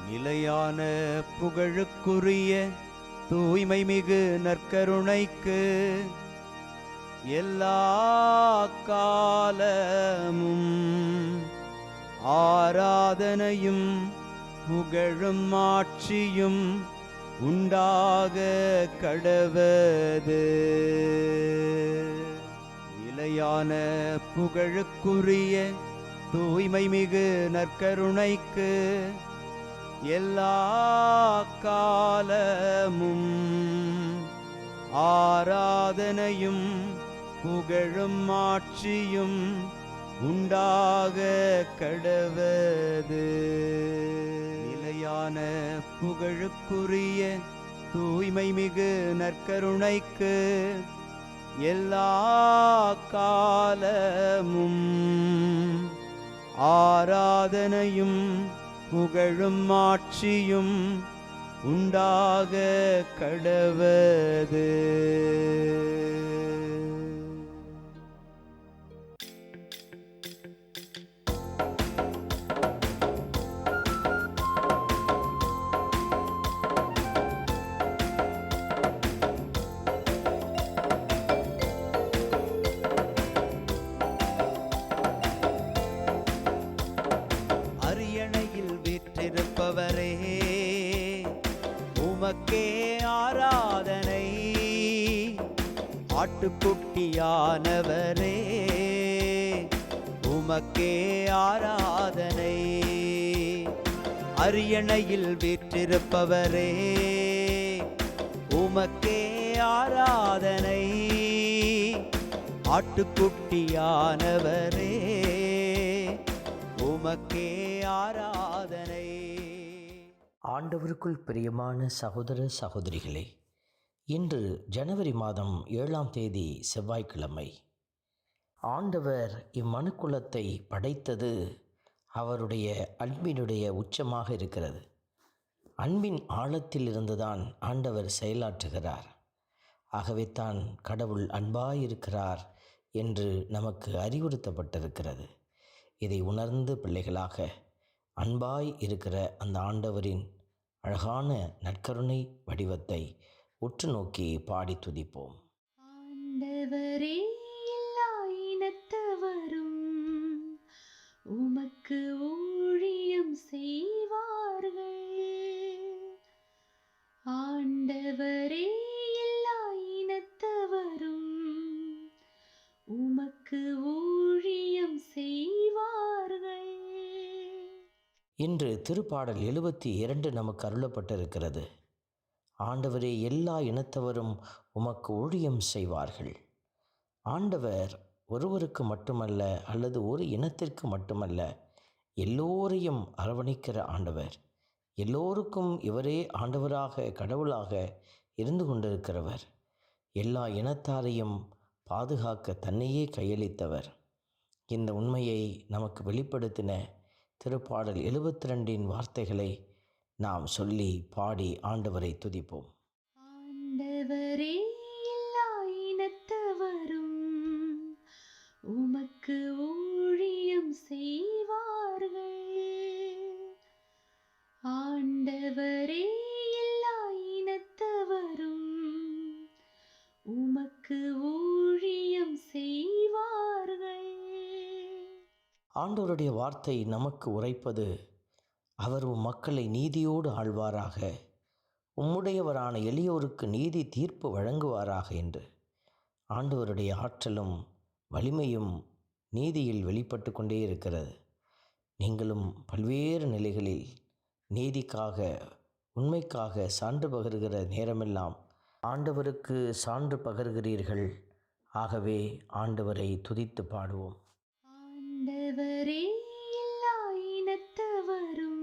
நிலையான புகழுக்குரிய தூய்மை மிகு நற்கருணைக்கு எல்லா காலமும் ஆராதனையும் புகழும் ஆட்சியும் உண்டாக கடவது. நிலையான புகழுக்குரிய தூய்மை மிகு நற்கருணைக்கு எல்லா காலமும் ஆராதனையும் புகழும் ஆட்சியும் உண்டாக கடவது. நிலையான புகழுக்குரிய தூய்மை மிகு நற்கருணைக்கு எல்லா காலமும் ஆராதனையும் புகழும் ஆட்சியும் உண்டாக கடவது. அரியணையில் வீற்றிருப்பவரே, உமக்கே ஆராதனை. ஆட்டுக்குட்டியானவரே, உமக்கே ஆராதனை. அரியணையில் வீற்றிருப்பவரே, உமக்கே ஆராதனை. ஆட்டுக்குட்டியானவரே, உமக்கே ஆராதனை. ஆண்டவருக்குள் பிரியமான சகோதர சகோதரிகளே, இன்று ஜனவரி மாதம் 7ஆம் தேதி செவ்வாய்க்கிழமை. ஆண்டவர் இம்மனுக்குலத்தை படைத்தது அவருடைய அன்பினுடைய உச்சமாக இருக்கிறது. அன்பின் ஆழத்தில் இருந்துதான் ஆண்டவர் செயலாற்றுகிறார். ஆகவே தான் கடவுள் அன்பாயிருக்கிறார் என்று நமக்கு அறிவுறுத்தப்பட்டிருக்கிறது. இதை உணர்ந்து பிள்ளைகளாக அன்பாய் இருக்கிற அந்த ஆண்டவரின் அழகான நற்கருணை வடிவத்தை உற்று நோக்கி பாடி துதிப்போம். ஆண்டவரே, எல்லா இனத்தவரும் உமக்கு ஊழியம் செய்வார்கள். ஆண்டவரே, எல்லா இனத்தவரும் உமக்கு ஊழியம் செய்வார்கள். இன்று திருப்பாடல் 72 நமக்கு அருளப்பட்டிருக்கிறது. ஆண்டவரே, எல்லா இனத்தவரும் உமக்கு ஊழியம் செய்வார்கள். ஆண்டவர் ஒருவருக்கு மட்டுமல்ல, அல்லது ஒரு இனத்திற்கு மட்டுமல்ல, எல்லோரையும் அரவணைக்கிற ஆண்டவர். எல்லோருக்கும் இவரே ஆண்டவராக கடவுளாக இருந்து கொண்டிருக்கிறவர். எல்லா இனத்தாரையும் பாதுகாக்க தன்னையே கையளித்தவர். இந்த உண்மையை நமக்கு வெளிப்படுத்தின திருப்பாடல் 72 வார்த்தைகளை நாம் சொல்லி பாடி ஆண்டவரை துதிப்போம். ஆண்டவரே, எல்லா இனத்தவரும் உமக்கு ஊழியம் செய்வார்கள். ஆண்டவரே, எல்லா இனத்தவரும் உமக்கு ஊழியம் செய்வார்கள். ஆண்டவருடைய வார்த்தை நமக்கு உரைப்பது, அவர் உம் மக்களை நீதியோடு ஆள்வாராக, உம்முடையவரான எளியோருக்கு நீதி தீர்ப்பு வழங்குவாராக என்று. ஆண்டவருடைய ஆற்றலும் வலிமையும் நீதியில் வெளிப்பட்டு கொண்டே இருக்கிறது. நீங்களும் பல்வேறு நிலைகளில் நீதிக்காக, உண்மைக்காக சான்று பகருகிற நேரமெல்லாம் ஆண்டவருக்கு சான்று பகர்கிறீர்கள். ஆகவே ஆண்டவரை துதித்து பாடுவோம். ஆண்டவரே, எல்லா இனத்தவரும்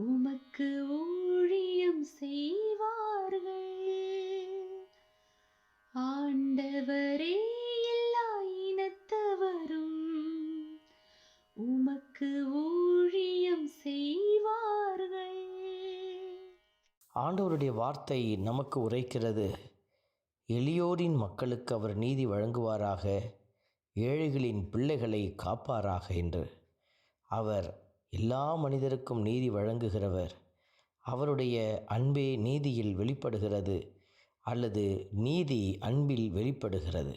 உமக்கு ஊழியம் செய்வார்கள். ஆண்டவரே, எல்லா இனத்தவரும் உமக்கு ஊழியம் செய்வார்கள். ஆண்டவருடைய வார்த்தை நமக்கு உரைக்கிறது, எளியோரின் மக்களுக்கு அவர் நீதி வழங்குவாராக, ஏழைகளின் பிள்ளைகளை காப்பாராக என்று. அவர் எல்லா மனிதருக்கும் நீதி வழங்குகிறவர். அவருடைய அன்பே நீதியில் வெளிப்படுகிறது, அல்லது நீதி அன்பில் வெளிப்படுகிறது.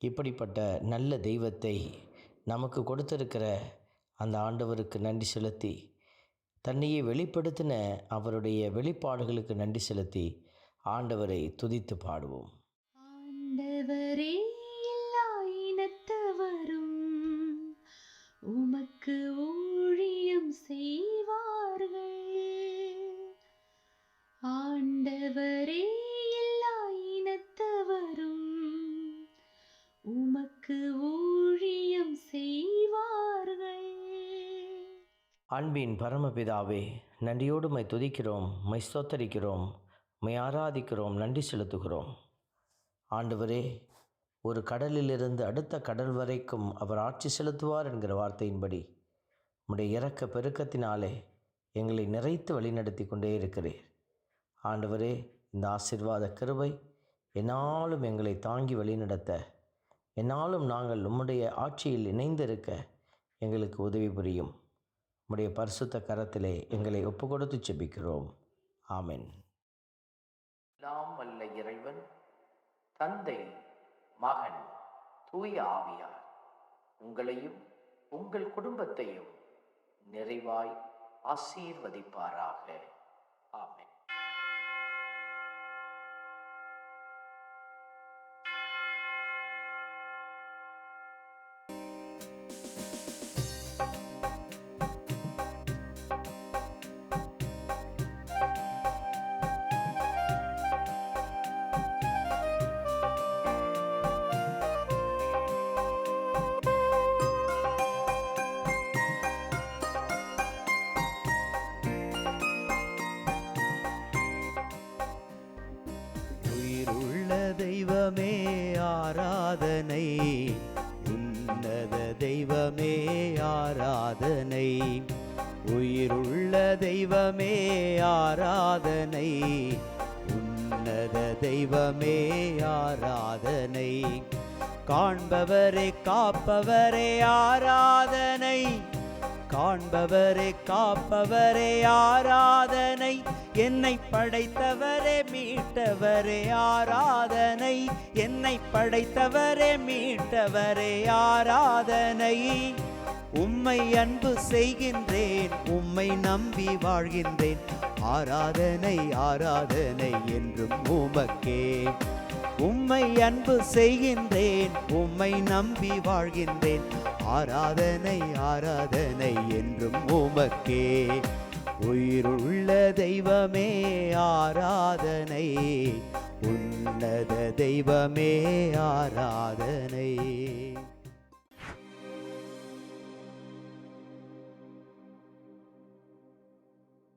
இப்படிப்பட்ட நல்ல தெய்வத்தை நமக்கு கொடுத்திருக்கிற அந்த ஆண்டவருக்கு நன்றி செலுத்தி, தன்னையே வெளிப்படுத்தின அவருடைய வெளிப்பாடுகளுக்கு நன்றி செலுத்தி ஆண்டவரை துதித்து பாடுவோம். ஆண்டவரே, எல்லா இனத்தவரும் உமக்கு ஊழியம் செய்வார்கள். ஆண்டவரே, எல்லா இனத்தவரும் உமக்கு ஊழியம் செய்வார்கள். அன்பின் பரமபிதாவே, நன்றியோடு மை துதிக்கிறோம், மை ஸ்தோத்தரிக்கிறோம், மை ஆராதிக்கிறோம், நன்றி செலுத்துகிறோம். ஆண்டவரே, ஒரு கடலிலிருந்து அடுத்த கடல் வரைக்கும் அவர் ஆட்சி செலுத்துவார் என்கிற வார்த்தையின்படி உம்முடைய இரக்க பெருக்கத்தினாலே எங்களை நிறைத்து வழிநடத்தி கொண்டே இருக்கிறீர். ஆண்டவரே, இந்த ஆசீர்வாத கிருபை என்னாலும் எங்களை தாங்கி வழிநடத்த, என்னாலும் நாங்கள் உம்முடைய ஆட்சியில் இணைந்திருக்க எங்களுக்கு உதவி புரியும். உம்முடைய பரிசுத்த கரத்திலே எங்களை ஒப்பு கொடுத்து செபிக்கிறோம். ஆமென். எல்லாம் வல்ல இறைவன், தந்தை, மகன், தூய ஆவியார் உங்களையும் உங்கள் குடும்பத்தையும் நிறைவாய் ஆசீர்வதிப்பாராக. ஆமென். உயிருள்ள தெய்வமே ஆராதனை, உன்னத தெய்வமே ஆராதனை. உயிருள்ள தெய்வமே ஆராதனை, உன்னத தெய்வமே ஆராதனை. காண்பவரே காப்பவரே ஆராதனை, காண்பவரே காப்பவரே ஆராதனை. என்னை படைத்தவரே மீட்டவரே ஆராதனை, என்னை படைத்தவரே மீட்டவரே ஆராதனை. உம்மை அன்பு செய்கின்றேன், உம்மை நம்பி வாழ்கின்றேன். ஆராதனை ஆராதனை என்றும் உமக்கே. உம்மை அன்பு செய்கின்றேன், உம்மை நம்பி வாழ்கின்றேன். ஆராதனை ஆராதனை என்றும் உமக்கே. உயிருள்ள தெய்வமே ஆராதனை, உன்னத தெய்வமே ஆராதனை.